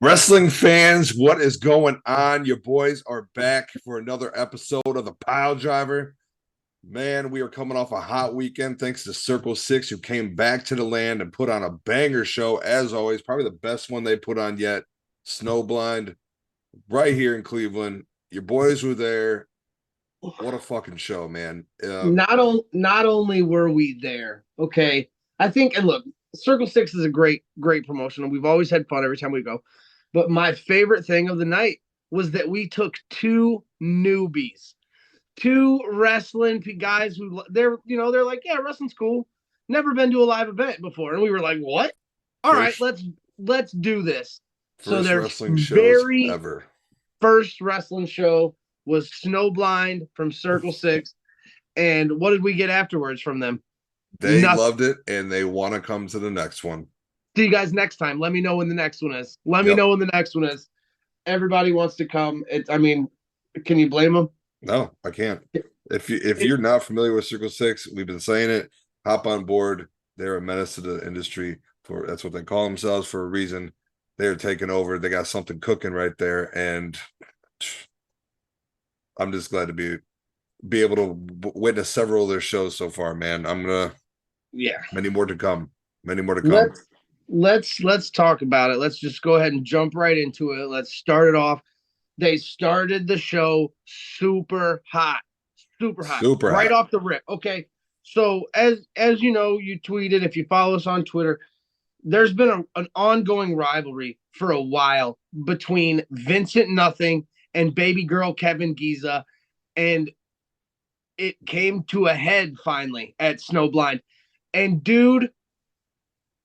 Wrestling fans, what is going on? Your boys are back for another episode of the Piledriver. Man, we are coming off a hot weekend thanks to Circle 6, who came back to the land and put on a banger show, as always. Probably the best one they put on yet. Snowblind, right here in Cleveland. Your boys were there. What a fucking show, man. Not only were we there, okay. I think, and look, Circle Six is a great promotion, and we've always had fun every time we go. But my favorite thing of the night was that we took two newbies, two wrestling guys who they're like, yeah, wrestling's cool. Never been to a live event before, and we were like, what? All right, First, let's do this. So first their wrestling shows very ever. first wrestling show was Snowblind from Circle Six. And what did we get afterwards from them? They Nothing. loved it, and they want to come to the next one. See you guys next time. Let me know when the next one is. Everybody wants to come. Can you blame them? No, I can't. If you're not familiar with Circle 6, we've been saying it. Hop on board. They're a menace to the industry. That's what they call themselves for a reason. They're taking over. They got something cooking right there, and I'm just glad to be able to witness several of their shows so far, man. Many more to come. Many more to come. Let's talk about it. Let's just go ahead and jump right into it. Let's start it off. They started the show super hot, right off the rip. Okay, so as you know, you tweeted, if you follow us on Twitter, there's been an ongoing rivalry for a while between Vincent Nothing and baby girl Kevin Giza, and it came to a head finally at Snowblind. And dude,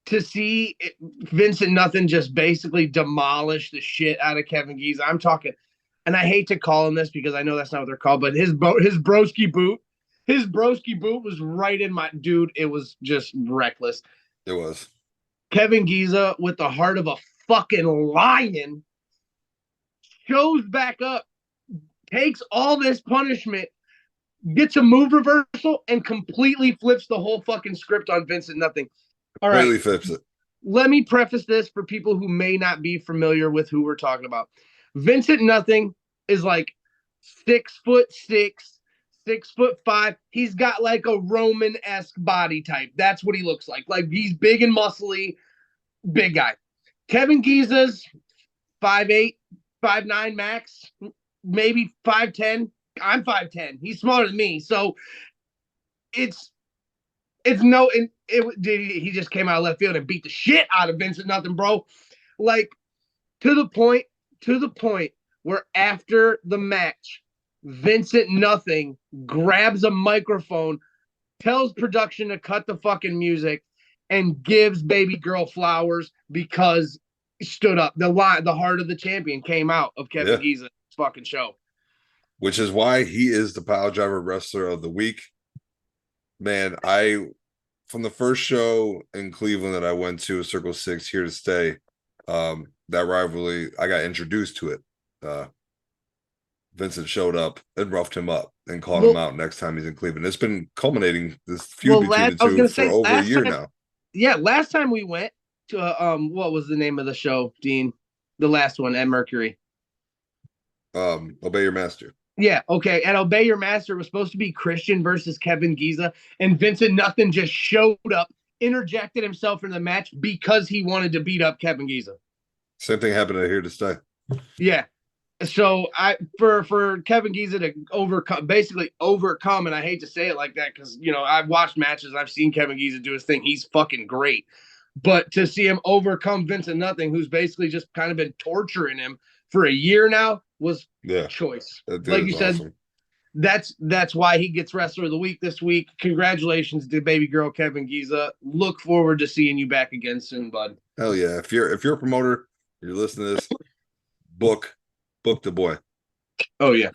to see Vincent Nothing just basically demolish the shit out of Kevin Giza. I'm talking, and I hate to call him this because I know that's not what they're called, but his broski boot was right in my dude. It was just reckless. It was. Kevin Giza, with the heart of a fucking lion, shows back up, takes all this punishment, gets a move reversal, and completely flips the whole fucking script on Vincent Nothing. All right. Completely flips it. Let me preface this for people who may not be familiar with who we're talking about. Vincent Nothing is like 6'6", 6'5". He's got like a Roman-esque body type. That's what he looks like. Like, he's big and muscly, big guy. Kevin Giza's 5'8", 5'9" max, maybe 5'10". I'm 5'10". He's smaller than me. So he just came out of left field and beat the shit out of Vincent Nothing, bro. Like, to the point where after the match, Vincent Nothing grabs a microphone, tells production to cut the fucking music, and gives baby girl flowers because he stood up. The heart of the champion came out of Kevin Giza's fucking show. Which is why he is the Piledriver Wrestler of the Week. Man, from the first show in Cleveland that I went to, Circle 6, Here to Stay, that rivalry, I got introduced to it. Vincent showed up and roughed him up and called him out next time he's in Cleveland. It's been culminating, this feud between the two, for over a year now. Yeah, last time we went to what was the name of the show, Dean? The last one at Mercury. Obey Your Master. Yeah, okay. At Obey Your Master, it was supposed to be Christian versus Kevin Giza, and Vincent Nothing just showed up, interjected himself in the match because he wanted to beat up Kevin Giza. Same thing happened at Here to Stay. Yeah. So for Kevin Giza to overcome, and I hate to say it like that because, you know, I've watched matches, I've seen Kevin Giza do his thing. He's fucking great. But to see him overcome Vincent Nothing, who's basically just kind of been torturing him for a year now, was choice. Like you said, awesome. That's why he gets Wrestler of the Week this week. Congratulations to baby girl Kevin Giza. Look forward to seeing you back again soon, bud. Hell yeah. If you're a promoter, you're listening to this, book the boy. Oh yeah.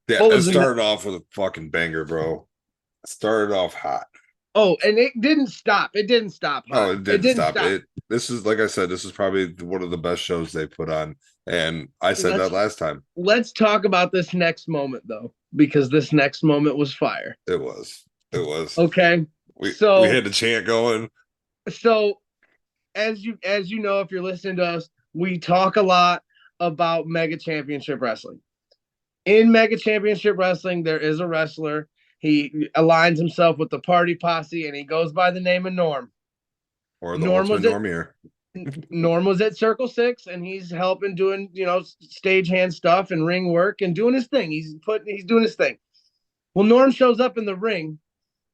Yeah, it started off with a fucking banger, bro. It started off hot. Oh, and it didn't stop. It didn't stop. Oh, it didn't stop. This is, like I said, this is probably one of the best shows they put on. And I said that last time. Let's talk about this next moment, though, because this next moment was fire. It was. Okay. We had the chant going. So as you know, if you're listening to us, we talk a lot about Mega Championship Wrestling. In Mega Championship Wrestling, there is a wrestler. He aligns himself with the Party Posse, and he goes by the name of Norm. Or the Ultimate Normier. Norm was at Circle 6, and he's helping doing, stagehand stuff and ring work and doing his thing. He's doing his thing. Well, Norm shows up in the ring,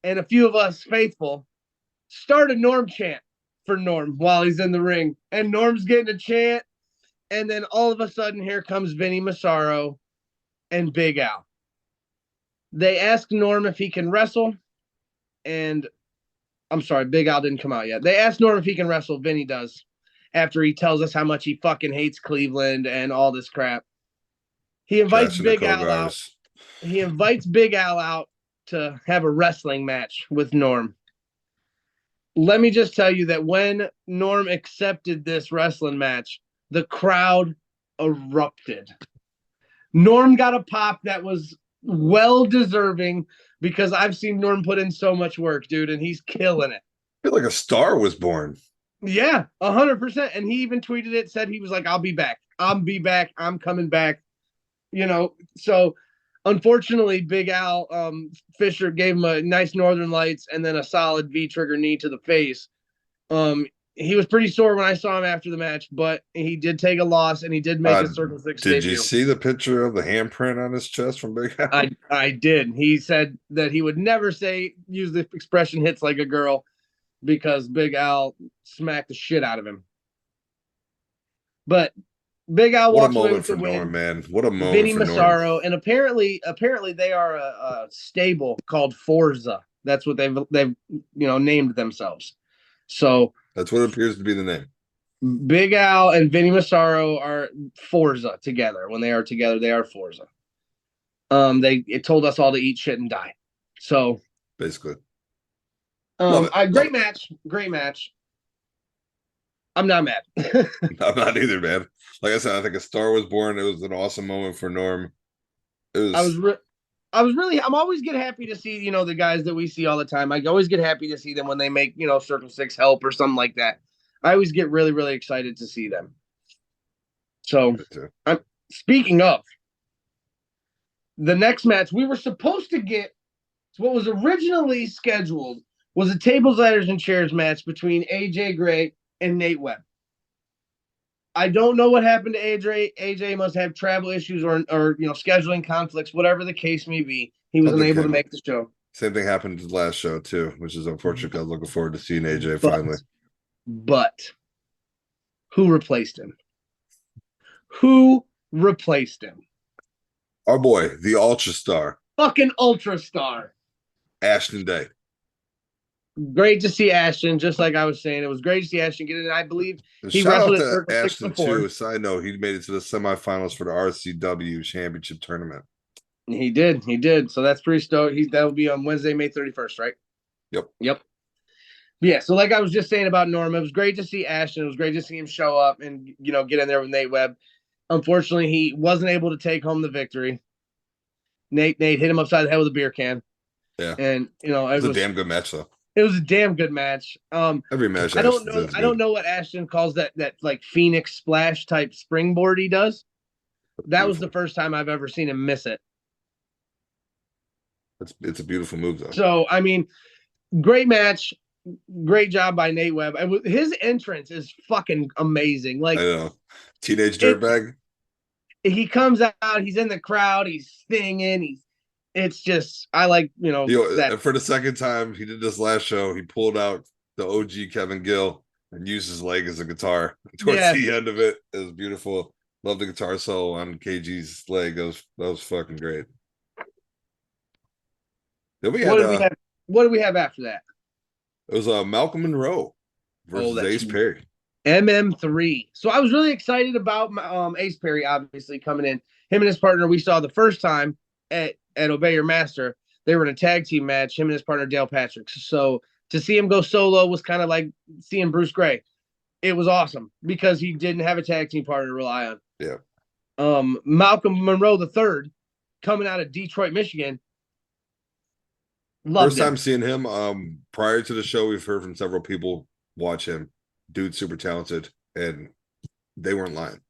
and a few of us faithful start a Norm chant for Norm while he's in the ring. And Norm's getting a chant, and then all of a sudden, here comes Vinny Massaro and Big Al. They ask Norm if he can wrestle, and I'm sorry, Big Al didn't come out yet. They asked Norm if he can wrestle. Vinny does, after he tells us how much he fucking hates Cleveland and all this crap. He invites Big Al out. He invites Big Al out to have a wrestling match with Norm. Let me just tell you that when Norm accepted this wrestling match, the crowd erupted. Norm got a pop that was well deserving, because I've seen Norm put in so much work, dude, and he's killing it. I feel like a star was born. Yeah, 100%. And he even tweeted it, said he was like, I'll be back. I'm coming back. So unfortunately, Big Al Fisher gave him a nice Northern Lights and then a solid V-trigger knee to the face. He was pretty sore when I saw him after the match, but he did take a loss, and he did make a Circle 6 debut. Did you see the picture of the handprint on his chest from Big Al? I did. He said that he would never use the expression "hits like a girl," because Big Al smacked the shit out of him. But Big Al walks away with the win. Norm, man. What a moment Vinny for Massaro, Norm. and apparently they are a stable called Forza. That's what they've named themselves. So that's what appears to be the name. Big Al and Vinny Massaro are Forza together. When they are together, they are Forza. It told us all to eat shit and die. So basically, great match. I'm not mad. I'm not either, man. Like I said, I think a star was born. It was an awesome moment for Norm. I'm always get happy to see, the guys that we see all the time. I always get happy to see them when they make, Circle 6 help or something like that. I always get really, really excited to see them. So, speaking of, the next match we were supposed to get, what was originally scheduled was a tables, ladders, and chairs match between AJ Gray and Nate Webb. I don't know what happened to AJ. AJ must have travel issues or scheduling conflicts, whatever the case may be. He was unable to make the show. Same thing happened to the last show too, which is unfortunate. I'm looking forward to seeing AJ finally. But who replaced him? Who replaced him? Our boy, the Ultra Star. Fucking Ultra Star. Ashton Day. Great to see Ashton, just like I was saying. It was great to see Ashton get in. I believe he wrestled at Circle 6 before. Too. Side note, he made it to the semifinals for the RCW Championship Tournament. He did. So that's pretty stoked. That'll be on Wednesday, May 31st, right? Yep. Yeah, so like I was just saying about Norm, it was great to see Ashton. It was great to see him show up and, get in there with Nate Webb. Unfortunately, he wasn't able to take home the victory. Nate hit him upside the head with a beer can. Yeah. And, it was a damn good match, though. It was a damn good match. Every match. I don't know what Ashton calls that like Phoenix splash type springboard he does. That was the first time I've ever seen him miss it. It's a beautiful move, though. So, I mean, great match. Great job by Nate Webb. His entrance is fucking amazing. Like, I know. Teenage dirtbag. He comes out, he's in the crowd, he's singing, it's just, I like, that. For the second time, he did this last show, he pulled out the OG Kevin Gill and used his leg as a guitar towards the end of it. It was beautiful. Love the guitar solo on KG's leg. That was fucking great. Then what do we have after that? It was Malcolm Monroe versus Ace Perry. MM3. So I was really excited about Ace Perry, obviously, coming in. Him and his partner, we saw the first time at Obey Your Master. They were in a tag team match, him and his partner, Dale Patrick. So to see him go solo was kind of like seeing Bruce Gray. It was awesome because he didn't have a tag team partner to rely on. Yeah. Malcolm Monroe III, coming out of Detroit, Michigan. First time seeing him. Prior to the show, we've heard from several people watch him. dude's super talented, and they weren't lying.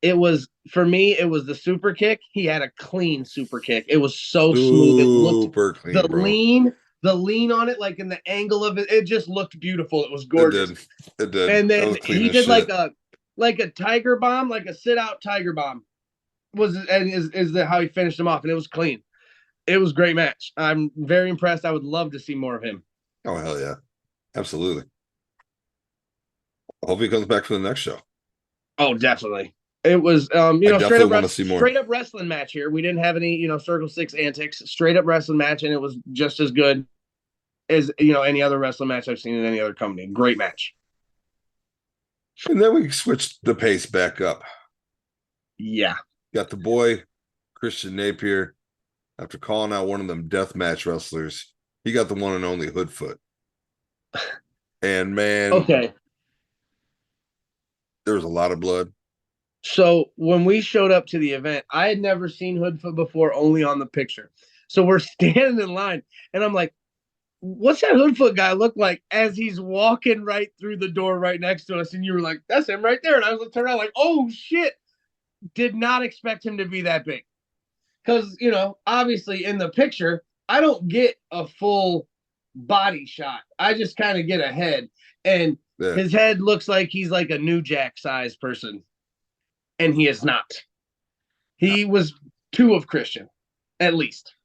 It was, for me, it was the super kick. He had a clean super kick. It was so smooth. It looked Super clean, bro. the lean on it, like in the angle of it, it just looked beautiful. It was It gorgeous. did. It did. And That then was clean he as did shit. like a tiger bomb, like a sit out tiger bomb. Was and is the how he finished him off, and it was clean. It was a great match. I'm very impressed. I would love to see more of him. Oh hell yeah, absolutely. Hope he comes back for the next show. Oh, definitely. It was I definitely want to see more. straight up wrestling match here. We didn't have any, Circle Six antics. Straight up wrestling match, and it was just as good as any other wrestling match I've seen in any other company. Great match. And then we switched the pace back up. Yeah. Got the boy Christian Napier, after calling out one of them deathmatch wrestlers. He got the one and only Hoodfoot. And man, okay, there was a lot of blood. So when we showed up to the event, I had never seen Hoodfoot before, only on the picture. So we're standing in line, and I'm like, what's that Hoodfoot guy look like as he's walking right through the door right next to us? And you were like, that's him right there. And I was turning around like, oh shit. Did not expect him to be that big. Because, obviously in the picture, I don't get a full body shot. I just kind of get a head. And his head looks like he's like a New Jack size person. And he is not. He was 2 of Christian, at least.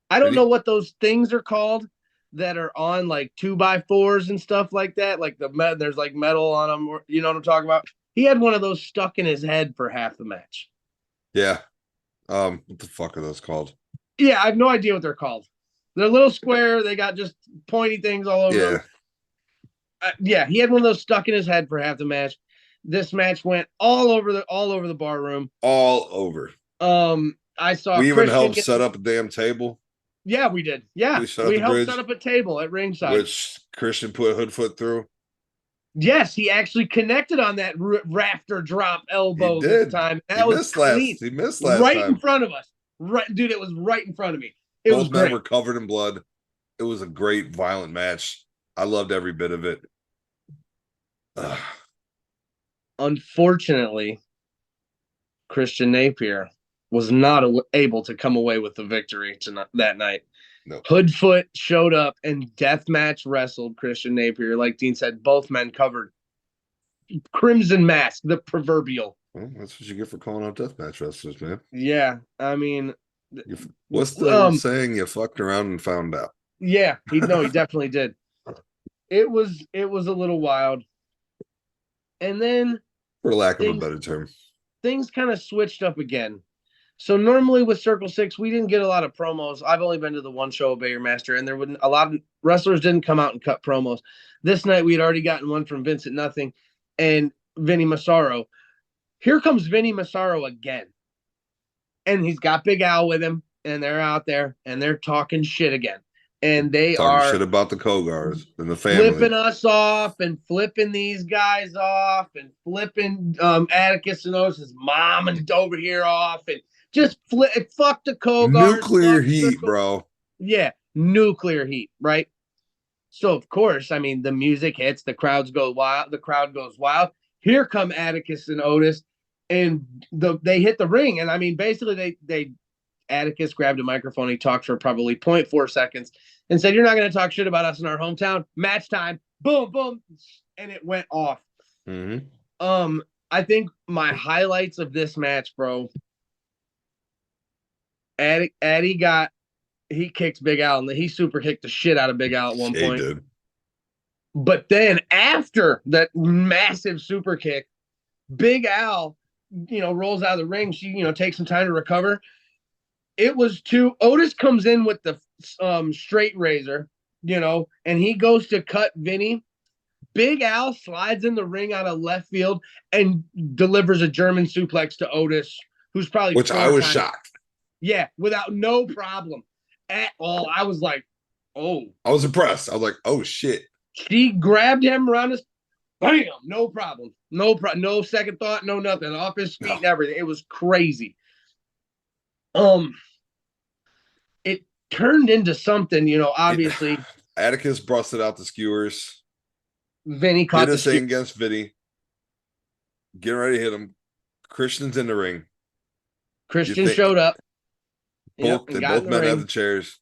I don't know what those things are called that are on like 2x4s and stuff like that. Like there's like metal on them. Or, you know what I'm talking about? He had one of those stuck in his head for half the match. Yeah. What the fuck are those called? Yeah, I have no idea what they're called. They're a little square. They got just pointy things all over them. Yeah, he had one of those stuck in his head for half the match. This match went all over the bar room. All over. I saw we even helped set up a damn table. Yeah, we did. Yeah, we helped set up a table at ringside, which Christian put Hoodfoot through. Yes, he actually connected on that rafter drop elbow this time. That was clean. He missed last right time. In front of us. Right, dude, it was right in front of me. Both men were covered in blood. It was a great, violent match. I loved every bit of it. Unfortunately, Christian Napier was not able to come away with the victory that night. No. Hoodfoot showed up and deathmatch wrestled Christian Napier. Like Dean said, both men covered. Crimson Mask, the proverbial. Well, that's what you get for calling out deathmatch wrestlers, man. Yeah, I mean, what's the saying? You fucked around and found out. Yeah, he definitely did. It was a little wild. And then, for lack of a better term, things kind of switched up again. So normally with Circle Six, we didn't get a lot of promos. I've only been to the one show of Bayer Master, and there wouldn't a lot of wrestlers didn't come out and cut promos. This night we had already gotten one from Vincent Nothing and Vinny Massaro. Here comes Vinny Massaro again. And he's got Big Al with him, and they're out there and they're talking shit again. And they talking shit about the Kogars and the family. Flipping us off and flipping these guys off and flipping Atticus and Otis' mom and over here off and just fuck the Kogars. Nuclear heat, bro. Yeah, nuclear heat, right? So of course, I mean, the music hits, the crowd goes wild. Here come Atticus and Otis, and they hit the ring, and I mean, basically they Atticus grabbed a microphone. He talked for probably 0.4 seconds and said, "You're not going to talk shit about us in our hometown. Match time, boom, boom," and it went off. Mm-hmm. I think my highlights of this match, bro. Addy he kicked Big Al, and he super kicked the shit out of Big Al at one point. He did. But then after that massive super kick, Big Al, rolls out of the ring. She, takes some time to recover. It was Otis comes in with the straight razor, and he goes to cut Vinny. Big Al slides in the ring out of left field and delivers a German suplex to Otis, who's probably which I was shocked. Yeah, without no problem at all. I was like, oh. I was impressed. I was like, oh shit. She grabbed him around his bam, no problem. No second thought, no nothing. Off his feet and everything. It was crazy. It turned into something, obviously. Atticus busted out the skewers. Vinny caught the Did a thing against Vinny. Getting ready to hit him. Christian's in the ring. Christian showed up. Both men have the chairs.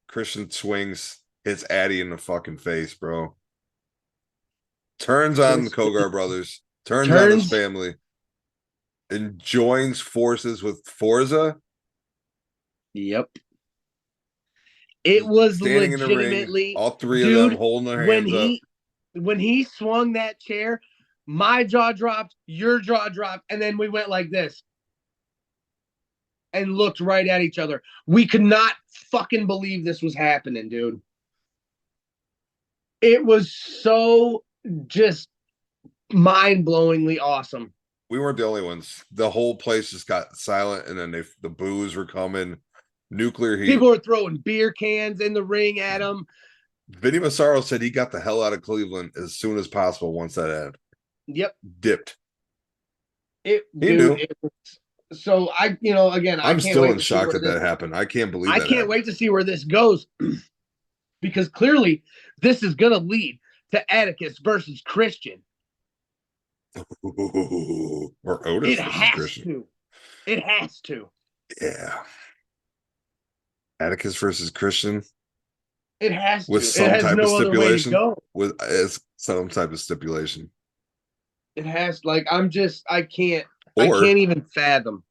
Christian swings, hits Addy in the fucking face, bro. Turns on the Kogar brothers. Turns on his family. And joins forces with Forza. Yep. It was standing legitimately in the ring, all three of them holding their hands up. When he swung that chair, my jaw dropped, your jaw dropped, and then we went like this and looked right at each other. We could not fucking believe this was happening, dude. It was so just mind-blowingly awesome. We weren't the only ones. The whole place just got silent, and then the boos were coming. Nuclear heat. People were throwing beer cans in the ring at him. Vinny Massaro said he got the hell out of Cleveland as soon as possible once that ad. Yep. Dipped. He knew. So I'm still in shock that happened. I can't believe I can't wait to see where this goes because clearly this is going to lead to Atticus versus Christian. Ooh, or Otis versus Christian. It has to. Yeah. Atticus versus Christian. It has to. With some type of stipulation. With some type of stipulation. It has. I can't even fathom.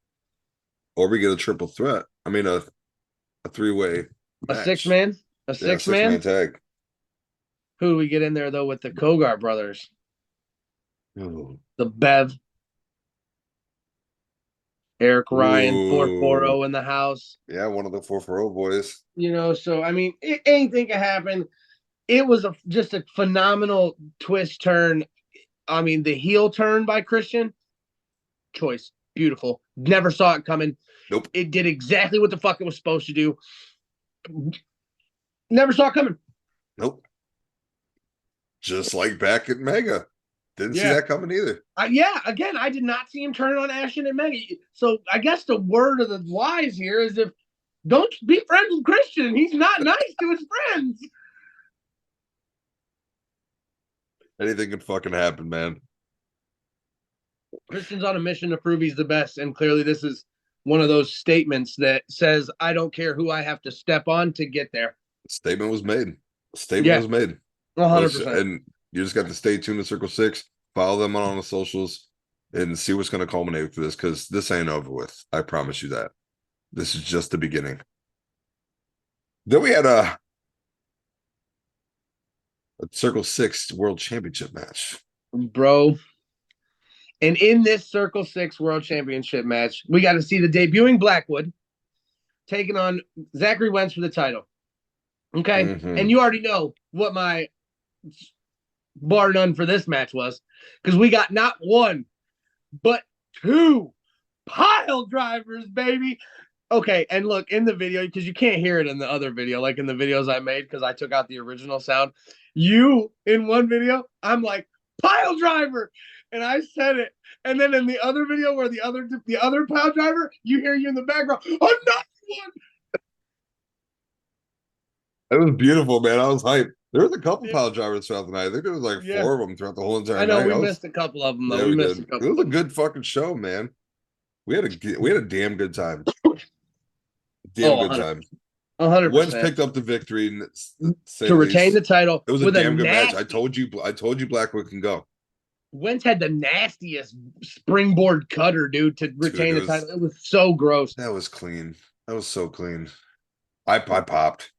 Or we get a triple threat. I mean, a three-way match. A six-man? A six-man tag. Who do we get in there, though, with the Kogar brothers? Ooh. The Bev. Eric Ryan, 440 in the house. Yeah, one of the 440 boys. So, I mean, anything can happen. It was just a phenomenal twist turn. I mean, the heel turn by Christian. Choice. Beautiful. Never saw it coming. Nope. It did exactly what the fuck it was supposed to do. Never saw it coming. Nope. Just like back at Mega. Didn't see that coming either. Again, I did not see him turn on Ashton and Mega. So I guess the word of the wise here is don't be friends with Christian. He's not nice to his friends. Anything can fucking happen, man. Christian's on a mission to prove he's the best, and clearly this is one of those statements that says, I don't care who I have to step on to get there. Statement was made. Was made. 100%. And you just got to stay tuned to Circle 6, follow them on the socials, and see what's going to culminate with this, because this ain't over with. I promise you that. This is just the beginning. Then we had a Circle 6 World Championship match. Bro. And in this Circle 6 World Championship match, we got to see the debuting Blackwood taking on Zachary Wentz for the title. Okay? Mm-hmm. And you already know what my bar none for this match was, because we got not one, but two pile drivers, baby. Okay, and look, in the video, because you can't hear it in the other video, like in the videos I made, because I took out the original sound. You, in one video, I'm like, pile driver! And I said it. And then in the other video where the other pile driver, you hear you in the background, another one! It was beautiful, man. I was hyped. There was a couple pile drivers throughout the night. I think there was like 4 of them throughout the whole entire night. I know, we missed a couple of them, though. Yeah, we missed a couple. It was a good fucking show, man. We had a damn good time. Good time. 100%. Wentz picked up the victory to retain the title. It was a damn good match. I told you Blackwood can go. Wentz had the nastiest springboard cutter, dude, to retain the title. It was so gross. That was clean. That was so clean. I popped.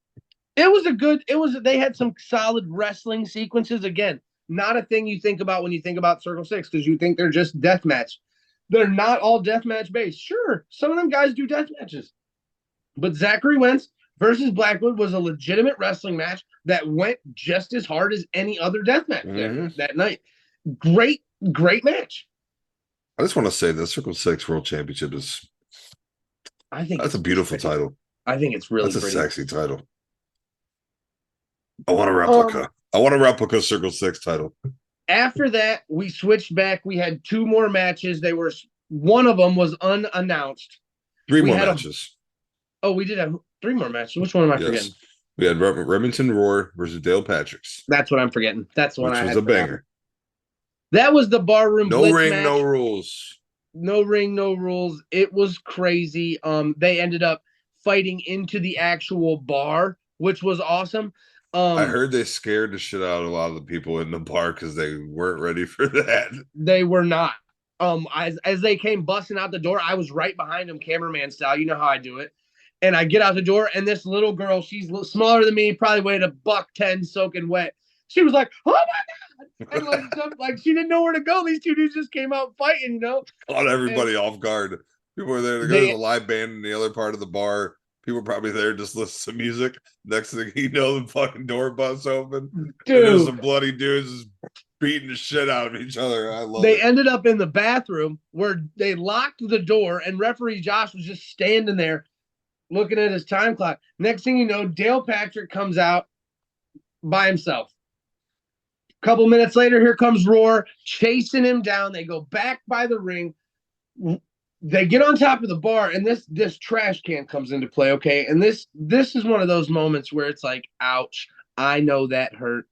They had some solid wrestling sequences. Again, not a thing you think about when you think about Circle 6, because you think they're just deathmatch. They're not all deathmatch based. Sure, some of them guys do death matches. But Zachary Wentz versus Blackwood was a legitimate wrestling match that went just as hard as any other death match that night. Great match. I just want to say the Circle 6 World Championship is that's a beautiful title. I think it's really a sexy title. I want a replica. I want a replica Circle 6 title. After that, we switched back. We had 2 more matches. One of them was unannounced. 3 more matches. We did have 3 more matches. Which one am I forgetting? We had Remington Roar versus Dale Patricks, That's what I'm forgetting. That's the one which I was had a forgotten. banger. That was the barroom No blitz ring, no match. rules. No ring, no rules. It was crazy. They ended up fighting into the actual bar, which was awesome. I heard they scared the shit out of a lot of the people in the bar because they weren't ready for that. They were not. As they came busting out the door, I was right behind them, cameraman style. You know how I do it. And I get out the door, and this little girl, she's smaller than me, probably weighed a $110, soaking wet. She was like, "Oh my god!" And like she didn't know where to go. These two dudes just came out fighting, you know. Caught everybody And off guard. People were there. There's a live band in the other part of the bar. People were probably there just listening to music. Next thing you know, the fucking door busts open. dude, And there's some bloody dudes just beating the shit out of each other. I love they it. ended up in the bathroom where they locked the door, and referee Josh was just standing there looking at his time clock. Next thing you know, Dale Patrick comes out by himself. A couple minutes later, here comes Roar chasing him down. They go back by the ring. They get on top of the bar, and this trash can comes into play. Okay, and this is one of those moments where it's like, ouch, I know that hurt.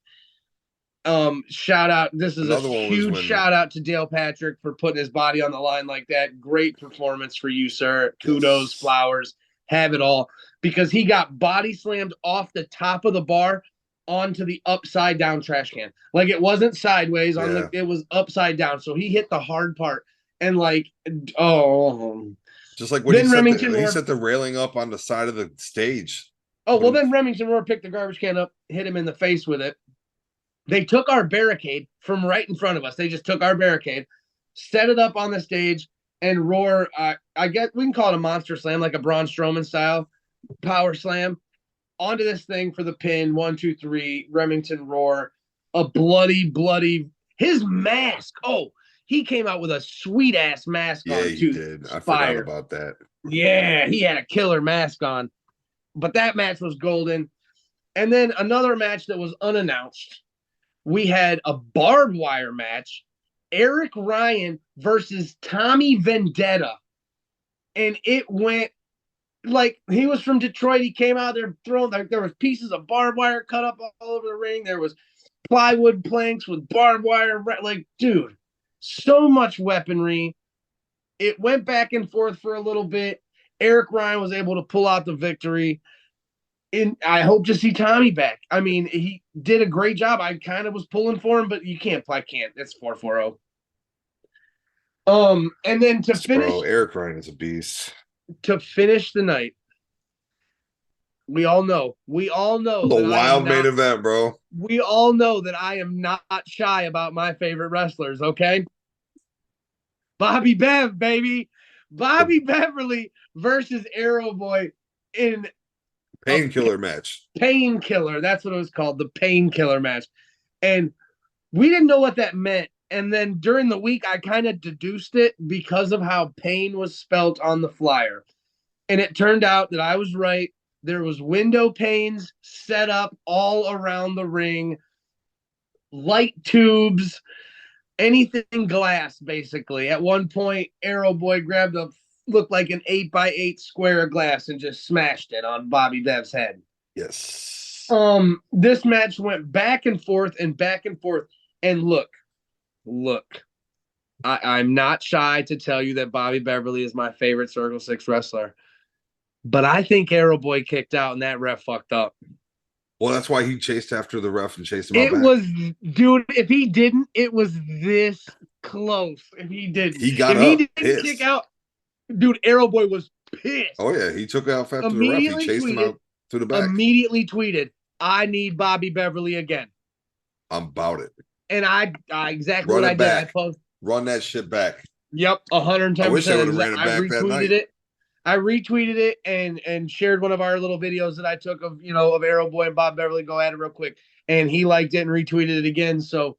Shout out. This is Another a one was huge when shout out to Dale Patrick for putting his body on the line like that. Great performance for you, sir. Kudos, yes. flowers, have it all. Because he got body slammed off the top of the bar onto the upside down trash can. Like it wasn't sideways on Yeah. it was upside down. So he hit the hard part and like, oh. Just like when Then he set the railing up on the side of the stage. Oh, well, then Remington Roar picked the garbage can up, hit him in the face with it. They took our barricade from right in front of us. They just took our barricade, set it up on the stage, and Roar, I guess we can call it a monster slam, like a Braun Strowman style power slam onto this thing for the pin. 1, 2, 3. Remington Roar, a bloody. His mask. Oh, he came out with a sweet ass mask on. Yeah, he did. I forgot about that. Yeah, he had a killer mask on. But that match was golden. And then another match that was unannounced. We had a barbed wire match, Eric Ryan versus Tommy Vendetta. And it went like he was from Detroit. He came out there throwing, like there was pieces of barbed wire cut up all over the ring. There was plywood planks with barbed wire. Like, dude, so much weaponry. It went back and forth for a little bit. Eric Ryan was able to pull out the victory. And I hope to see Tommy back. I mean, he did a great job. I kind of was pulling for him, but you can't. I can't. It's 4-4-0. And then to finish, Eric Ryan is a beast. To finish the night, we all know the wild main event, bro. We all know that I am not shy about my favorite wrestlers. Okay, Bobby Bev, baby, Bobby Beverly versus Arrow Boy in Painkiller match. Painkiller. That's what it was called. The Painkiller match. And we didn't know what that meant. And then during the week, I kind of deduced it because of how pain was spelt on the flyer. And it turned out that I was right. There was window panes set up all around the ring, light tubes, anything glass, basically. At one point, Arrow Boy grabbed looked like an 8x8 square of glass and just smashed it on Bobby Bev's head. Yes. This match went back and forth and back and forth. And look, I'm not shy to tell you that Bobby Beverly is my favorite Circle 6 wrestler. But I think Arrow Boy kicked out and that ref fucked up. Well, that's why he chased after the ref and chased him out back. Was, dude, if he didn't, it was this close. If he didn't. He got if up, he didn't pissed. Kick out, dude, Arrow Boy was pissed. Oh, yeah. He took off after the ref. He chased him out to the back. Immediately tweeted, I need Bobby Beverly again. I'm about it. And I exactly what I did. Run that shit back. Yep, 110%. I wish I would have ran it back that night. I retweeted it and shared one of our little videos that I took of Arrow Boy and Bob Beverly go at it real quick. And he liked it and retweeted it again. So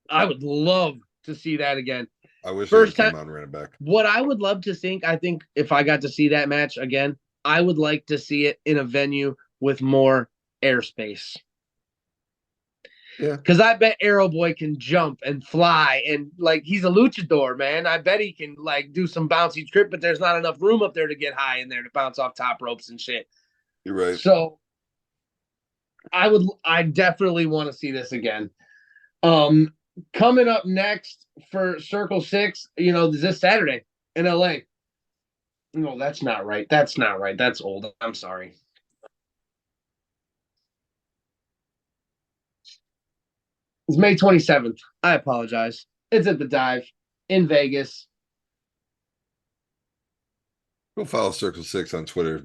I would love to see that again. I wish first time came out and ran it back. What I would love to think, I think if I got to see that match again, I would like to see it in a venue with more airspace. Yeah. Because I bet Arrow Boy can jump and fly and like he's a luchador, man. I bet he can like do some bouncy trip, but there's not enough room up there to get high in there to bounce off top ropes and shit. You're right. So I definitely want to see this again. Coming up next for Circle 6, this Saturday in LA. No, that's not right. That's not right. That's old. I'm sorry. It's May 27th. I apologize. It's at the Dive in Vegas. Go follow Circle 6 on Twitter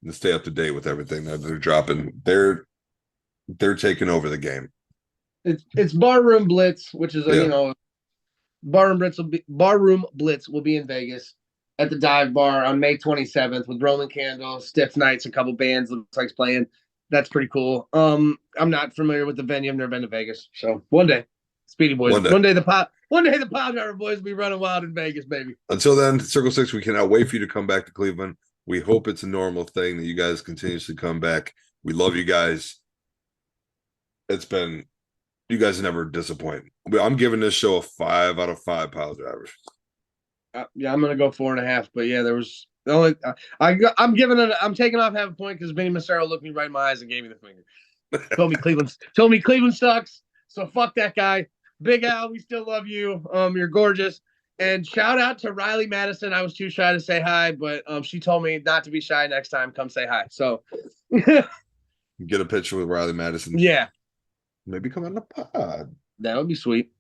and stay up to date with everything that they're dropping. They're taking over the game. It's Barroom Blitz, which is Barroom Blitz will be in Vegas at the Dive Bar on May 27th with Roman Candle, Stiff Nights, a couple bands looks like playing. That's pretty cool. I'm not familiar with the venue. I've never been to Vegas. So one day, Speedy Boys. One day the Piledriver Boys will be running wild in Vegas, baby. Until then, Circle 6, we cannot wait for you to come back to Cleveland. We hope it's a normal thing that you guys continuously come back. We love you guys. You guys never disappoint. I'm giving this show a 5 out of 5 Piledrivers. Yeah, I'm gonna go 4.5. But yeah, there was the only I'm taking off half a point because Vinny Massaro looked me right in my eyes and gave me the finger. told me Cleveland sucks. So fuck that guy. Big Al, we still love you. You're gorgeous. And shout out to Riley Madison. I was too shy to say hi, but she told me not to be shy next time. Come say hi. So get a picture with Riley Madison. Yeah. Maybe come on the pod. That would be sweet.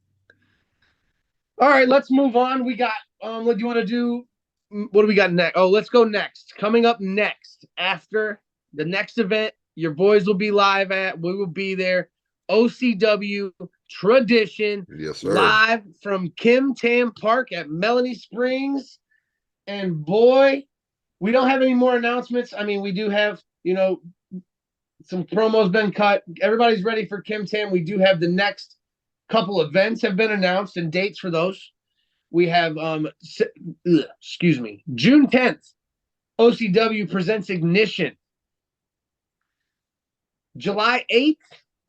All right, let's move on. We got what do you want to do? What do we got next? Oh, let's go next. Coming up next, after the next event, your boys will be live at. We will be there. OCW Tradition. Yes, sir. Live from Kim Tam Park at Melanie Springs. And boy, we don't have any more announcements. I mean, we do have, some promos been cut. Everybody's ready for Kim Tam. We do have the next couple events have been announced and dates for those. We have June 10th, OCW presents Ignition. July 8th,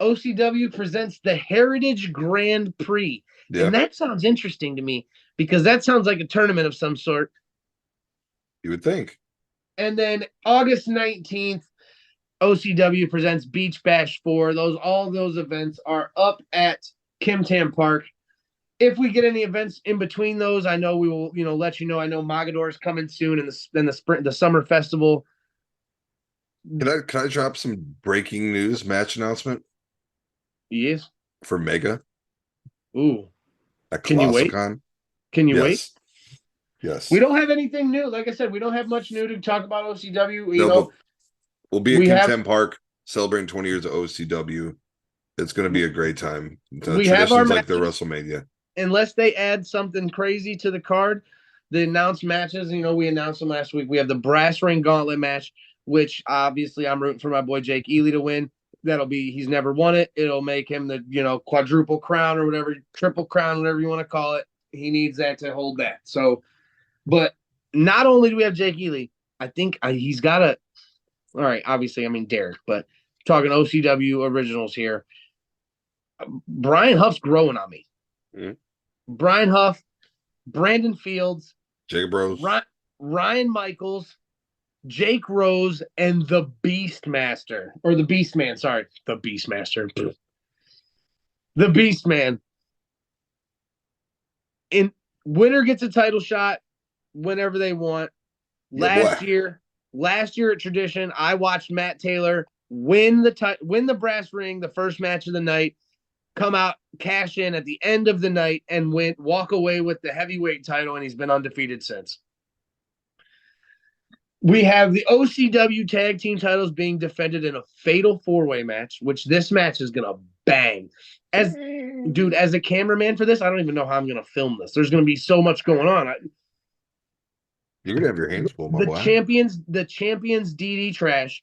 OCW presents the Heritage Grand Prix. Yeah. And that sounds interesting to me because that sounds like a tournament of some sort. You would think. And then August 19th, OCW presents Beach Bash 4. All those events are up at Kim Tam Park. If we get any events in between those, I know we will, let you know. I know Mogador is coming soon in the summer festival. Can I drop some breaking news match announcement? Yes. For Mega. Ooh. Can you wait? Can you wait? Yes. We don't have anything new. Like I said, we don't have much new to talk about OCW. We'll be at Kim Tam Park celebrating 20 years of OCW. It's going to be a great time. We have our like the WrestleMania. Unless they add something crazy to the card, the announced matches, we announced them last week. We have the Brass Ring Gauntlet match, which obviously I'm rooting for my boy Jake Ely to win. He's never won it. It'll make him the, quadruple crown or whatever, triple crown, whatever you want to call it. He needs that to hold that. So, but not only do we have Jake Ely, I think he's got all right, obviously, Derek, but talking OCW originals here. Brian Huff's growing on me. Mm-hmm. Brian Huff, Brandon Fields, Jacob Rose, Ryan Michaels, Jake Rose, and the Beastmaster. Or the Beastman, sorry. The Beastmaster. The Beastman. Winner gets a title shot whenever they want. Last year at Tradition, I watched Matt Taylor win the brass ring, the first match of the night, come out, cash in at the end of the night, and walk away with the heavyweight title, and he's been undefeated since. We have the OCW tag team titles being defended in a fatal four-way match, which this match is gonna bang. As a cameraman for this, I don't even know how I'm gonna film this. There's gonna be so much going on. You're gonna have your hands full, my boy. The champions DD Trash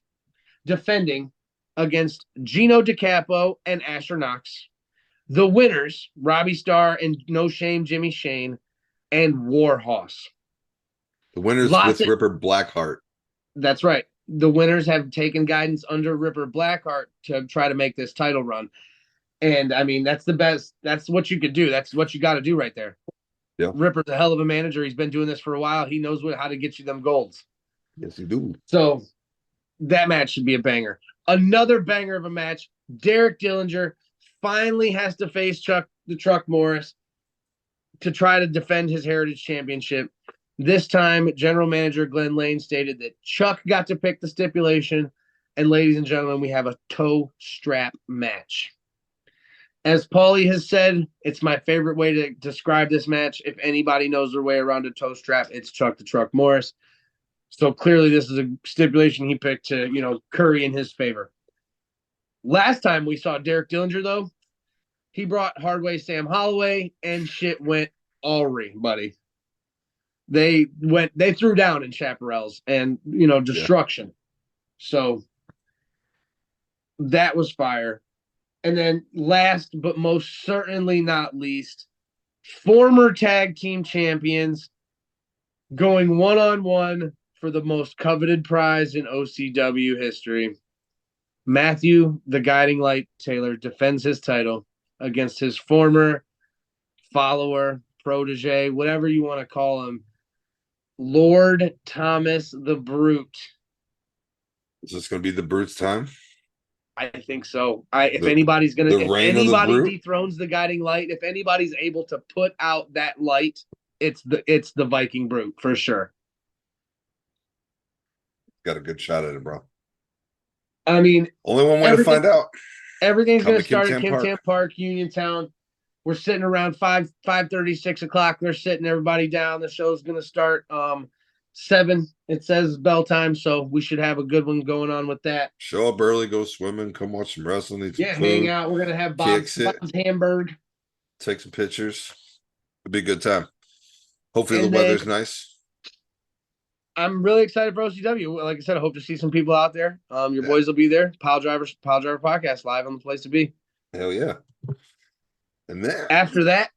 defending against Gino DiCapo and Asher Knox. The winners, Robbie Starr and No Shame Jimmy Shane, and Warhorse. The winners with Ripper Blackheart. That's right. The winners have taken guidance under Ripper Blackheart to try to make this title run. And that's the best. That's what you could do. That's what you got to do right there. Yeah. Ripper's a hell of a manager. He's been doing this for a while. He knows how to get you them golds. Yes, he do. So that match should be a banger. Another banger of a match. Derek Dillinger finally has to face Chuck the Truck Morris to try to defend his Heritage Championship. This time, General Manager Glenn Lane stated that Chuck got to pick the stipulation. And ladies and gentlemen, we have a toe strap match. As Paulie has said, it's my favorite way to describe this match. If anybody knows their way around a toe strap, it's Chuck the Truck Morris. So clearly this is a stipulation he picked to, curry in his favor. Last time we saw Derek Dillinger, though, he brought Hardway Sam Holloway, and shit went awry, buddy. They threw down in Chaparrals and, destruction. Yeah. So that was fire. And then last but most certainly not least, former tag team champions going one-on-one for the most coveted prize in OCW history. Matthew, the Guiding Light Taylor, defends his title against his former follower, protege, whatever you want to call him, Lord Thomas the Brute. Is this going to be the Brute's time? I think so. If anybody dethrones the Guiding Light, if anybody's able to put out that light, it's the Viking Brute for sure. Got a good shot at it, bro. I mean, only one way to find out. Everything's going to start at Kim Tam Park, Uniontown. We're sitting around 5:30, 6 o'clock. They're sitting everybody down. The show's going to start 7. It says bell time, so we should have a good one going on with that. Show up early, go swimming, come watch some wrestling. Eat some food, hang out. We're going to have Bob's Hamburg. Take some pictures. It'll be a good time. Hopefully the weather's nice. I'm really excited for OCW. Like I said, I hope to see some people out there. Your boys will be there. Piledriver Podcast live on the place to be. Hell yeah. And then after that,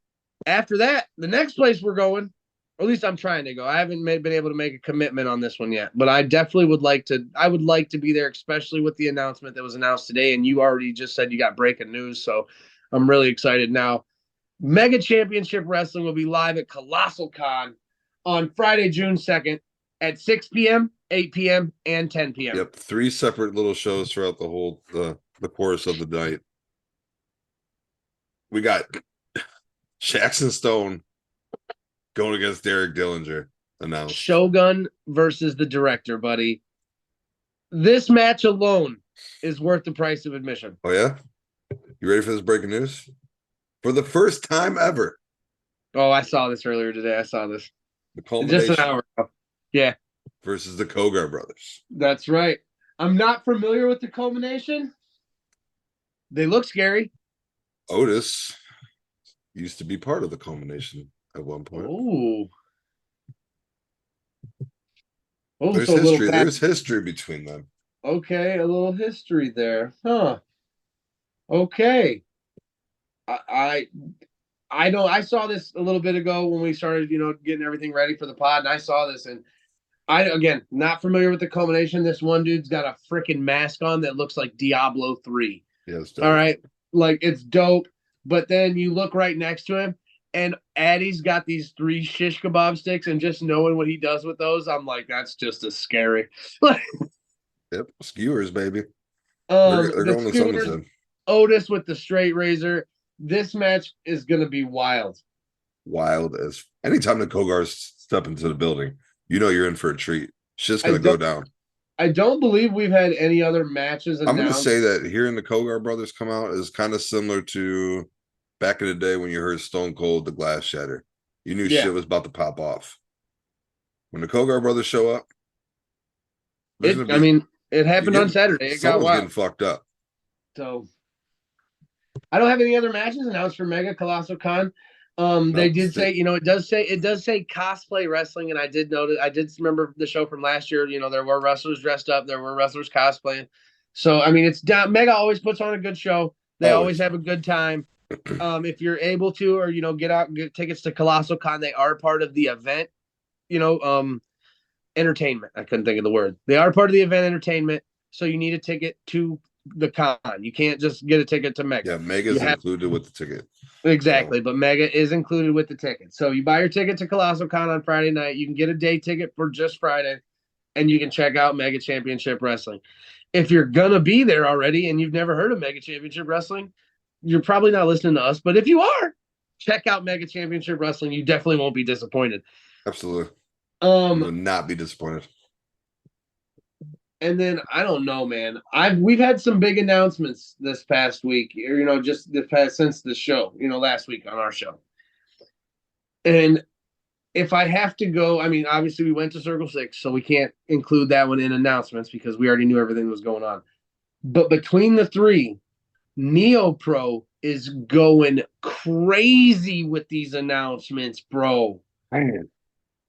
the next place we're going, or at least I'm trying to go. I haven't been able to make a commitment on this one yet, but I definitely would like to. I would like to be there, especially with the announcement that was announced today. And you already just said you got breaking news, so I'm really excited now. Mega Championship Wrestling will be live at Colossal Con on Friday, June 2nd at 6 p.m., 8 p.m., and 10 p.m. Yep, 3 separate little shows throughout the whole the course of the night. We got Jackson Stone going against Derek Dillinger announced. Shogun versus the Director, buddy. This match alone is worth the price of admission. Oh, yeah? You ready for this breaking news? For the first time ever. Oh, I saw this earlier today. I saw this. The culmination. Just an hour ago. Yeah. Versus the Kogar brothers. That's right. I'm not familiar with the culmination. They look scary. Otis used to be part of the culmination at one point. There's so history. There's history between them. Okay, a little history there. Huh. Okay. I know I saw this a little bit ago when we started, getting everything ready for the pod, and I saw this, and again, not familiar with the culmination. This one dude's got a freaking mask on that looks like Diablo 3. Yes. All right. Like, it's dope. But then you look right next to him, and Addie's got these 3 shish kebab sticks, and just knowing what he does with those, I'm like, that's just as scary. Yep. Skewers, baby. They're going with something. Otis with the straight razor. This match is going to be wild. Wild as anytime the Kogars step into the building, you're in for a treat. Shit's going to go down. I don't believe we've had any other matches announced. I'm going to say that hearing the Kogar brothers come out is kind of similar to back in the day when you heard Stone Cold, the Glass Shatter. You knew shit was about to pop off. When the Kogar brothers show up, it happened on Saturday. It got wild. Getting fucked up. So I don't have any other matches announced for Mega Colossal Con. They did say, it does say cosplay wrestling, and I did notice. I did remember the show from last year. There were wrestlers dressed up, there were wrestlers cosplaying. So it's down. Mega always puts on a good show. They always have a good time. If you're able to, or get out and get tickets to Colossal Con, they are part of the event. Entertainment. I couldn't think of the word. They are part of the event entertainment. So you need a ticket to the con. You can't just get a ticket to Mega. Yeah, Mega's included with the ticket. Exactly, but Mega is included with the ticket. So you buy your ticket to Colossal Con on Friday night. You can get a day ticket for just Friday, and you can check out Mega Championship Wrestling. if you're gonna be there already and you've never heard of Mega Championship Wrestling, you're probably not listening to us. But if you are, check out Mega Championship Wrestling. You definitely won't be disappointed. Absolutely. You will not be disappointed. And then I don't know, man. We've had some big announcements this past week, just the past since the show, last week on our show. And if I have to go, I mean, obviously we went to Circle 6, so we can't include that one in announcements because we already knew everything was going on. But between the three, NEOPro is going crazy with these announcements, bro. Man.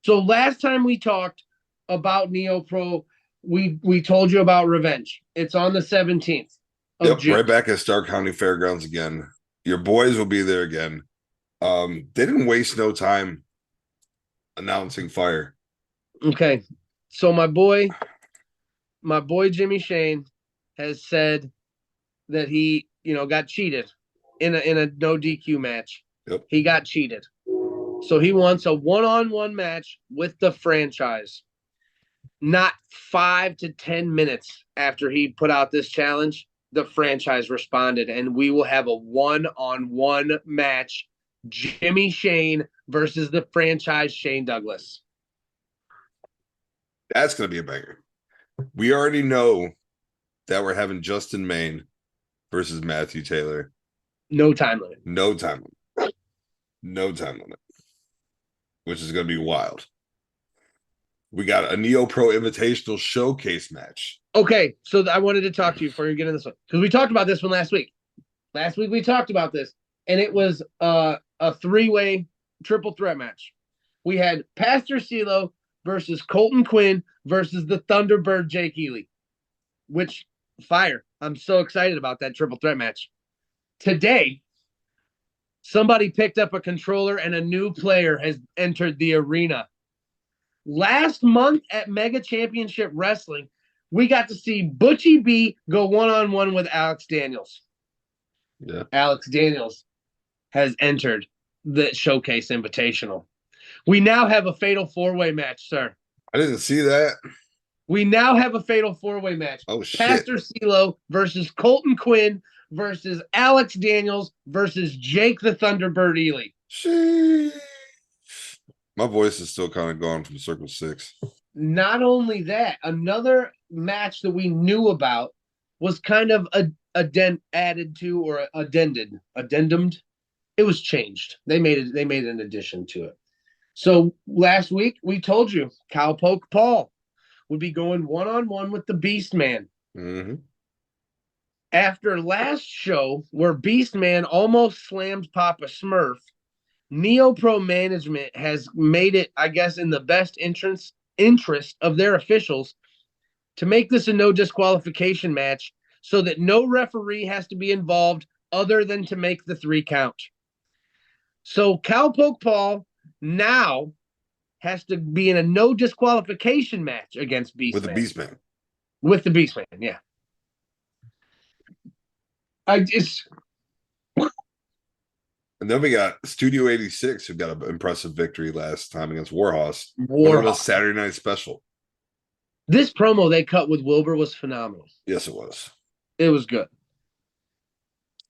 So last time we talked about NEOPro, we told you about Revenge. It's on the 17th of June. Right back at Stark County Fairgrounds again. Your boys will be there again. They didn't waste no time announcing Fire. Okay. So my boy Jimmy Shane has said that he, got cheated in a no DQ match. Yep. He got cheated. So he wants a one-on-one match with the franchise. Not 5 to 10 minutes after he put out this challenge, the franchise responded, and we will have a one-on-one match. Jimmy Shane versus the franchise Shane Douglas. That's going to be a banger. We already know that we're having Justin Maine versus Matthew Taylor. No time limit. No time limit. No time limit. Which is going to be wild. We got a NEOPro Invitational Showcase match. Okay, so I wanted to talk to you before you get into this one. Because we talked about this one last week. Last week we talked about this. And it was a three-way triple threat match. We had Pastor CeeLo versus Colton Quinn versus the Thunderbird Jake Ely. Which, fire. I'm so excited about that triple threat match. Today, somebody picked up a controller and a new player has entered the arena. Last month at Mega Championship Wrestling, we got to see Butchie B go one-on-one with Alex Daniels. Yeah. Alex Daniels has entered the Showcase Invitational. We now have a fatal four-way match, sir. I didn't see that. We now have a fatal four-way match. Oh, shit. Pastor CeeLo versus Colton Quinn versus Alex Daniels versus Jake the Thunderbird Ely. Sheesh. My voice is still kind of gone from Circle 6. Not only that, another match that we knew about was kind of added to or addendumed. It was changed. They made an addition to it. So last week we told you Cowpoke Paul would be going one-on-one with the Beast Man. Mm-hmm. After last show, where Beast Man almost slammed Papa Smurf, NEOPro management has made it, I guess, in the best interest of their officials to make this a no disqualification match so that no referee has to be involved other than to make the 3 count. So Cowpoke Paul now has to be in a no disqualification match against Beast with Man. the Beast Man. With the Beast Man, yeah. And then we got Studio 86, who got an impressive victory last time against Warhorse. It was Saturday Night Special. This promo they cut with Wilbur was phenomenal. Yes, it was. It was good.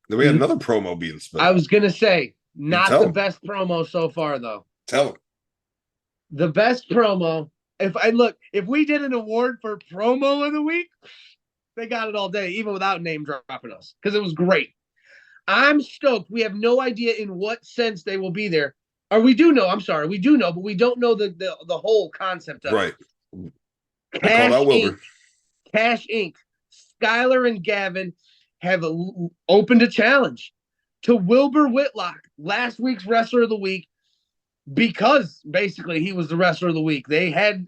Then we had another promo being spit. I was going to say, not the best promo so far, though. Tell him. The best promo, if we did an award for promo of the week, they got it all day, even without name dropping us, because it was great. I'm stoked. We have no idea in what sense they will be there. Or we do know, but we don't know the whole concept of it. Right. Cash Inc. Cash Inc. Skylar and Gavin have opened a challenge to Wilbur Whitlock, last week's Wrestler of the Week, because basically he was the Wrestler of the Week. They had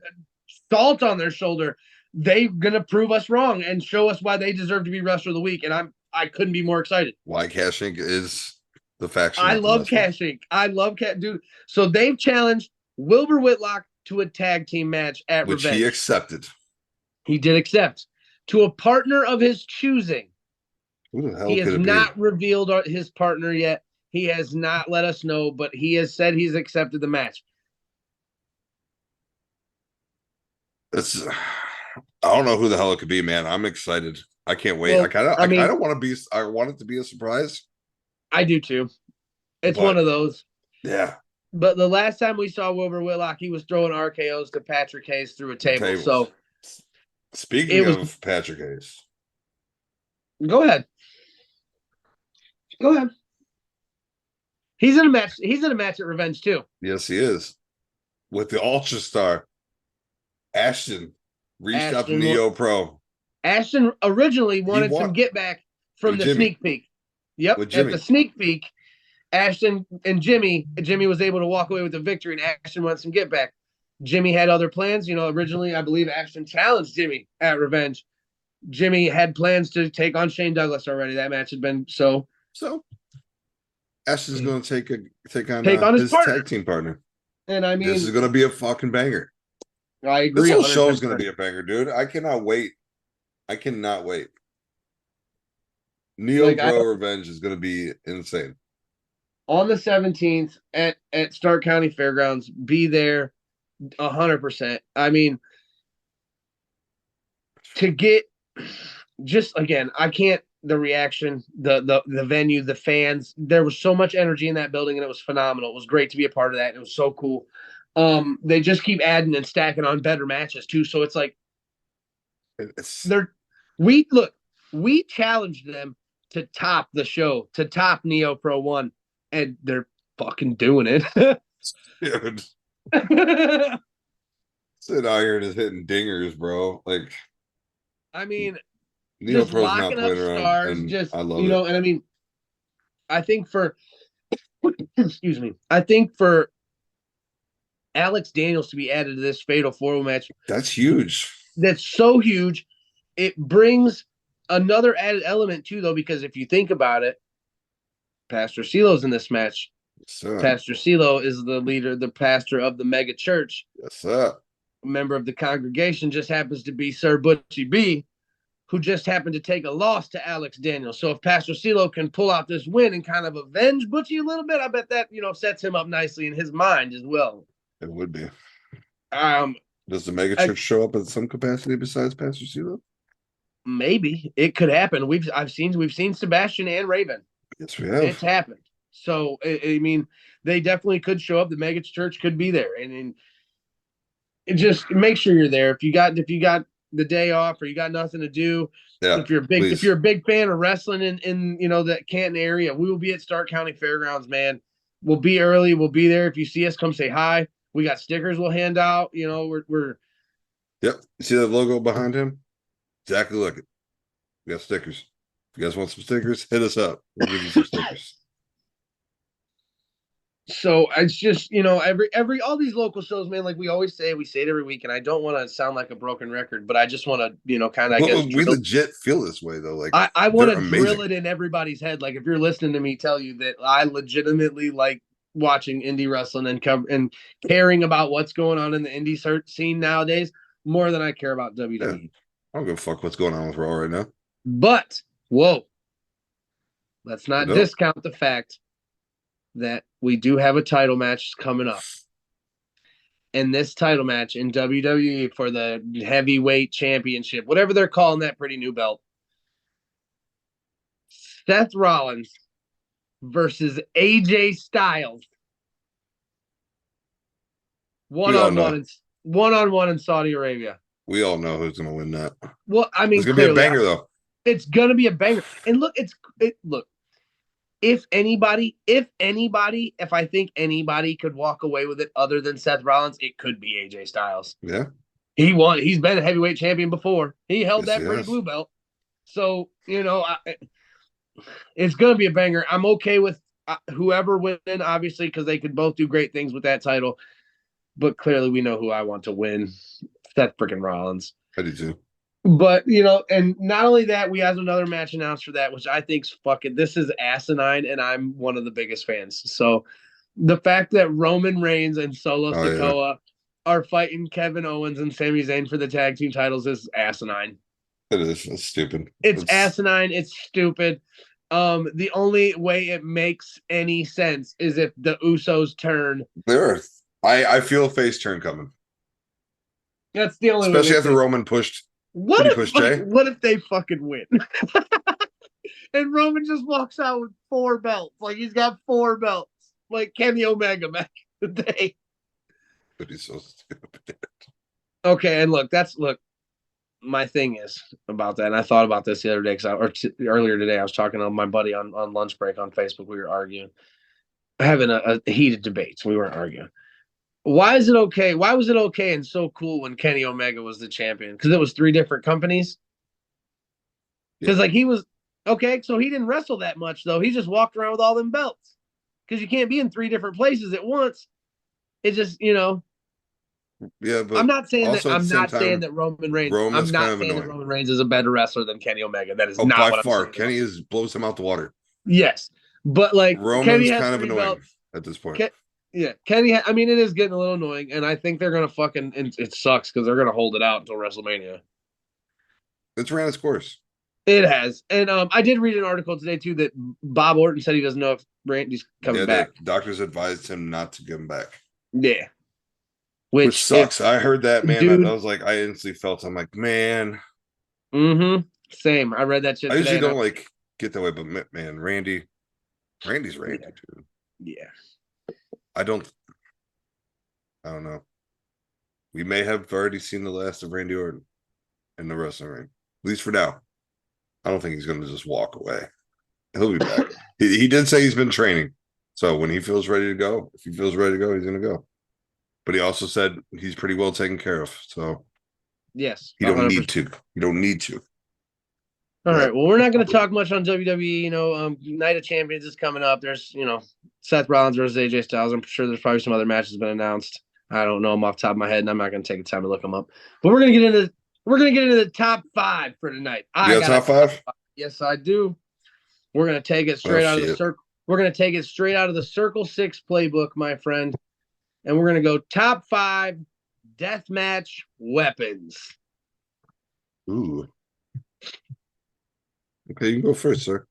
salt on their shoulder. They're going to prove us wrong and show us why they deserve to be Wrestler of the Week. And I couldn't be more excited. Why Cash Inc. is the faction. I love Cash Inc. I love dude. So they've challenged Wilbur Whitlock to a tag team match at Revenge. Which he accepted. He did accept. To a partner of his choosing. Who the hell he has not revealed his partner yet. He has not let us know, but he has said he's accepted the match. I don't know who the hell it could be, man. I'm excited. I can't wait. Well, I kind of want to be. I want it to be a surprise, I do too. It's one but of those. yeah, But the last time we saw Wilbur Whitlock, he was throwing RKO's to Patrick Hayes through a table. tables. So Speaking it was. of Patrick Hayes, Go ahead. Go ahead. He's in a match. He's in a match at Revenge too. yes, he is with the Ultra Star. Ashton reached out to NEOPro. Ashton originally wanted some get back from the sneak peek. Yep. At the sneak peek, Ashton and Jimmy was able to walk away with the victory, and Ashton wanted some get back. Jimmy had other plans. You know, originally, I believe Ashton challenged Jimmy at Revenge. Jimmy had plans to take on Shane Douglas already. That match had been so. Ashton's going to take on his tag team partner. And I mean, this is going to be a fucking banger. I agree. This whole show is going to be a banger, dude. I cannot wait. NEOPro Revenge is going to be insane. On the 17th at Stark County Fairgrounds, be there 100%. I mean, to get just again, I can't. The reaction, the venue, the fans. There was so much energy in that building, and it was phenomenal. It was great to be a part of that. It was so cool. They just keep adding and stacking on better matches too. So it's like we challenged them to top the show, to top NEOPro 1, and they're fucking doing it. Dude. Sid Iron is hitting dingers, bro. Like, I mean, just locking up stars, just I love it. And I mean, I think for excuse me, I think for Alex Daniels to be added to this Fatal 4 match, that's huge. That's so huge. It brings another added element too, though, because if you think about it, Pastor CeeLo's in this match. Yes, sir. Pastor CeeLo is the leader, the pastor of the mega church. Yes, sir. A member of the congregation just happens to be Sir Butchie B, who just happened to take a loss to Alex Daniels. So if Pastor CeeLo can pull out this win and kind of avenge Butchie a little bit, I bet that, sets him up nicely in his mind as well. It would be. Does the mega church show up in some capacity besides Pastor CeeLo? Maybe it could happen. We've seen Sebastian and Raven. Yes, we have. It's happened. So I mean, they definitely could show up. The mega church could be there, and just make sure you're there. If you got the day off or you got nothing to do, if you're a big fan of wrestling in that Canton area, we will be at Stark County Fairgrounds, man. We'll be early. We'll be there. If you see us, come say hi. We got stickers we'll hand out. We're Yep. See that logo behind him? Exactly like it. We got stickers. If you guys want some stickers, hit us up. We'll give you some stickers. So it's just, every all these local shows, man, like we always say, we say it every week, and I don't want to sound like a broken record, but I just want to, kind of, I guess. We legit feel this way, though. Like I want to drill it in everybody's head. Like if you're listening to me tell you that I legitimately like watching indie wrestling and caring about what's going on in the indie scene nowadays more than I care about WWE. Yeah. I don't give a fuck what's going on with Raw right now. But let's not discount the fact that we do have a title match coming up. And this title match in WWE for the heavyweight championship, whatever they're calling that pretty new belt, Seth Rollins versus AJ Styles. One-on-one in Saudi Arabia. We all know who's going to win that. Well, I mean, it's going to be a banger, though. It's going to be a banger. And look, if I think anybody could walk away with it other than Seth Rollins, it could be AJ Styles. Yeah. He won. He's been a heavyweight champion before. He held that pretty blue belt. So, it's going to be a banger. I'm okay with whoever wins, obviously, because they could both do great things with that title. But clearly we know who I want to win. Seth freaking Rollins. I do too. But, and not only that, we have another match announced for that, which I think's this is asinine, and I'm one of the biggest fans. So the fact that Roman Reigns and Solo Sikoa are fighting Kevin Owens and Sami Zayn for the tag team titles is asinine. It is. It's stupid. It's asinine. It's stupid. The only way it makes any sense is if the Usos turn. I feel a face turn coming. That's the only way. Especially after Roman pushed Would he push Jay? What if they fucking win? And Roman just walks out with 4 belts. Like he's got 4 belts. Like Kenny Omega back in the day. But he's so stupid. Okay, and look, my thing is about that, and I thought about this the other day earlier today. I was talking to my buddy on lunch break on Facebook. We were arguing, having a heated debate. We weren't arguing. Why is it okay? Why was it okay and so cool when Kenny Omega was the champion? Because it was 3 different companies. Because like he was okay, so he didn't wrestle that much though. He just walked around with all them belts. Because you can't be in 3 different places at once. It's just Yeah, but I'm not saying that. I'm not saying that Roman Reigns. I'm not saying that Roman Reigns is a better wrestler than Kenny Omega. That is not by what far. I'm saying. Kenny blows him out the water. Yes, but like Roman's Kenny has kind of 3 annoying belts. at this point. Kenny. I mean, it is getting a little annoying, and I think they're gonna fucking. It sucks because they're gonna hold it out until WrestleMania. It's ran its course. It has, and I did read an article today too that Bob Orton said he doesn't know if Randy's coming back. Doctors advised him not to give him back. Yeah. Which sucks. I heard that, man. Dude, I was like, I instantly felt. I'm like, man. Mm-hmm. Same. I read that shit. I usually don't like get that way, but man, Randy's Randy, dude. Yeah. I don't know. We may have already seen the last of Randy Orton in the wrestling ring, at least for now. I don't think he's going to just walk away. He'll be back. he did say he's been training, so when he feels ready to go, if he feels ready to go, he's going to go. But he also said he's pretty well taken care of. So yes, you don't need to. You don't need to. All right. Well, we're not going to talk much on WWE. Night of Champions is coming up. There's, Seth Rollins versus AJ Styles. I'm sure there's probably some other matches been announced. I don't know them off the top of my head, and I'm not going to take the time to look them up. But we're going to get into the top 5 for tonight. You got top 5? Yes, I do. We're going to take it straight out of the circle. We're going to take it straight out of the Circle 6 playbook, my friend. And we're going to go top 5 deathmatch weapons. Ooh. Okay, you can go first, sir.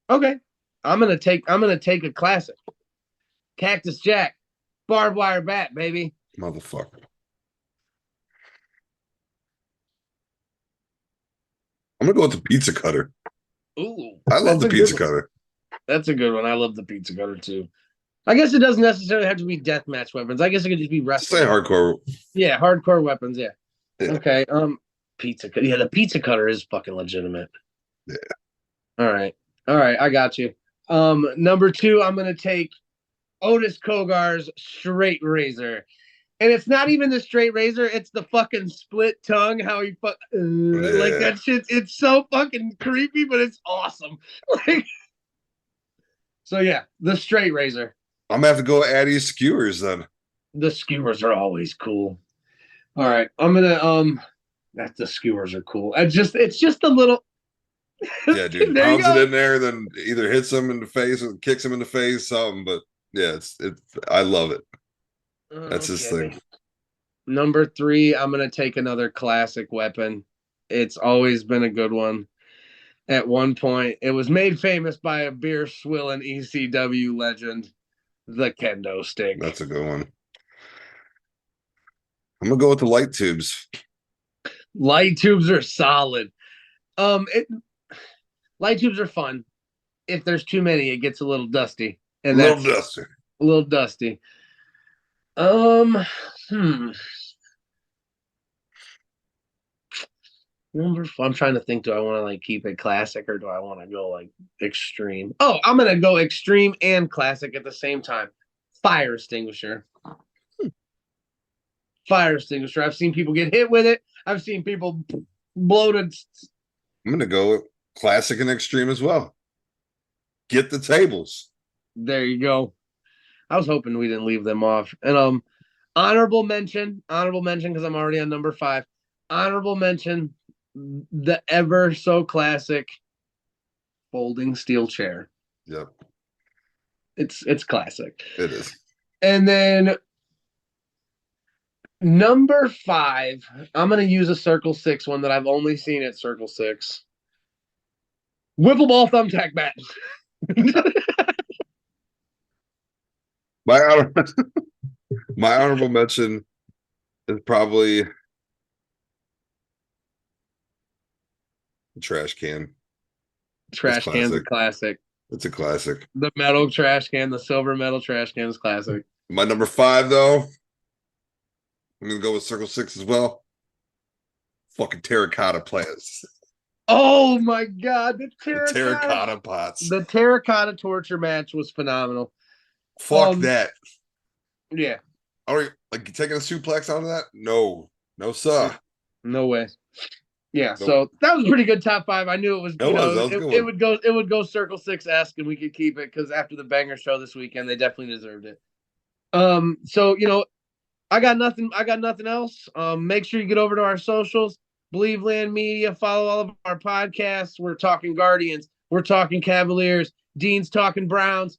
Okay. I'm gonna take a classic. Cactus Jack. Barbed wire bat, baby. Motherfucker. I'm gonna go with the pizza cutter. Ooh. I love the pizza cutter. That's a good one. I love the pizza cutter too. I guess it doesn't necessarily have to be deathmatch weapons. I guess it could just be wrestling. Say hardcore. Yeah, hardcore weapons, yeah. Okay. Pizza cutter. Yeah, the pizza cutter is fucking legitimate. Yeah. All right, I got you. Number 2, I'm gonna take Otis Kogar's straight razor, and it's not even the straight razor; it's the fucking split tongue. How he like that shit. It's so fucking creepy, but it's awesome. So yeah, the straight razor. I'm gonna have to go Addie's skewers then. The skewers are always cool. All right, I'm gonna the skewers are cool. It's just a little. Yeah, dude, pounds it in there, then either hits him in the face or kicks him in the face, something. But yeah, it's I love it. That's his thing. Number 3, I'm gonna take another classic weapon. It's always been a good one. At one point, it was made famous by a beer swilling ECW legend, the kendo stick. That's a good one. I'm gonna go with the light tubes. Light tubes are solid. Light tubes are fun. If there's too many, it gets a little dusty. And a little dusty. I'm trying to think, do I want to keep it classic or do I want to go extreme? Oh, I'm gonna go extreme and classic at the same time. Fire extinguisher. Fire extinguisher. I've seen people get hit with it. I've seen people bloated. I'm gonna go with classic and extreme as well. Get the tables. There you go. I was hoping we didn't leave them off. And honorable mention because I'm already on number 5. Honorable mention, the ever so classic folding steel chair. Yep. It's classic. It is. And then number 5, I'm gonna use a Circle 6 one that I've only seen at Circle 6. Wiffle ball thumbtack bat. My honorable mention is probably Trash can. Trash can's a classic. It's a classic. The metal trash can, the silver metal trash can is classic. My number 5, though, I'm gonna go with Circle 6 as well. Fucking terracotta plants. Oh my god, the terracotta pots. The terracotta torture match was phenomenal. Fuck that. Yeah. Are you like taking a suplex out of that? No, sir. No way. Yeah, nope. So that was a pretty good top 5. I knew it was. It would go Circle 6-esque, and we could keep it because after the banger show this weekend, they definitely deserved it. So I got nothing else. Make sure you get over to our socials, Believe Land Media, follow all of our podcasts. We're talking Guardians, we're talking Cavaliers, Dean's talking Browns,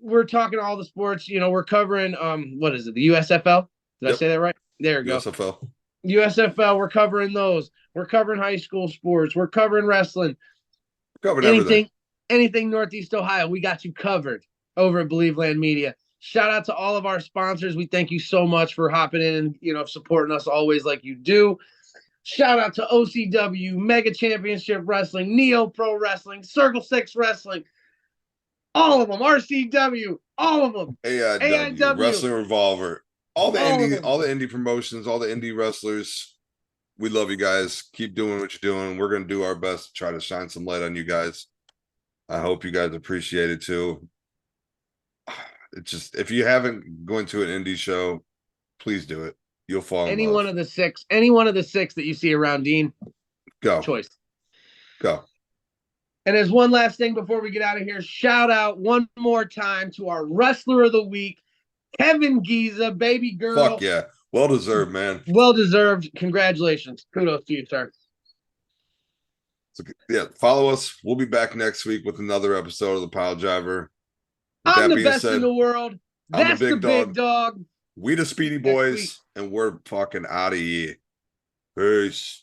we're talking all the sports. We're covering what is it, the USFL? Did I say that right? There we go. USFL, we're covering those. We're covering high school sports. We're covering wrestling. Covering anything Northeast Ohio, we got you covered over at Believe Land Media. Shout out to all of our sponsors. We thank you so much for hopping in and supporting us always like you do. Shout out to OCW, Mega Championship Wrestling, NEOPro Wrestling, Circle 6 Wrestling, all of them, RCW, all of them, AIW, Wrestling Revolver, all the indie promotions, all the indie wrestlers. We love you guys. Keep doing what you're doing. We're gonna do our best to try to shine some light on you guys. I hope you guys appreciate it too. It's just, if you haven't gone to an indie show, please do it. You'll fall in love. Any one of the 6 that you see around, Dean. Go. Choice. Go. And as one last thing before we get out of here, shout out one more time to our Wrestler of the Week, Kevin Giza, baby girl. Fuck yeah. Well deserved, man. Well deserved. Congratulations. Kudos to you, sir. So, yeah, follow us. We'll be back next week with another episode of the Piledriver. I'm the best in the world. That's the big dog. We the Speedy Boys, and we're fucking out of here. Peace.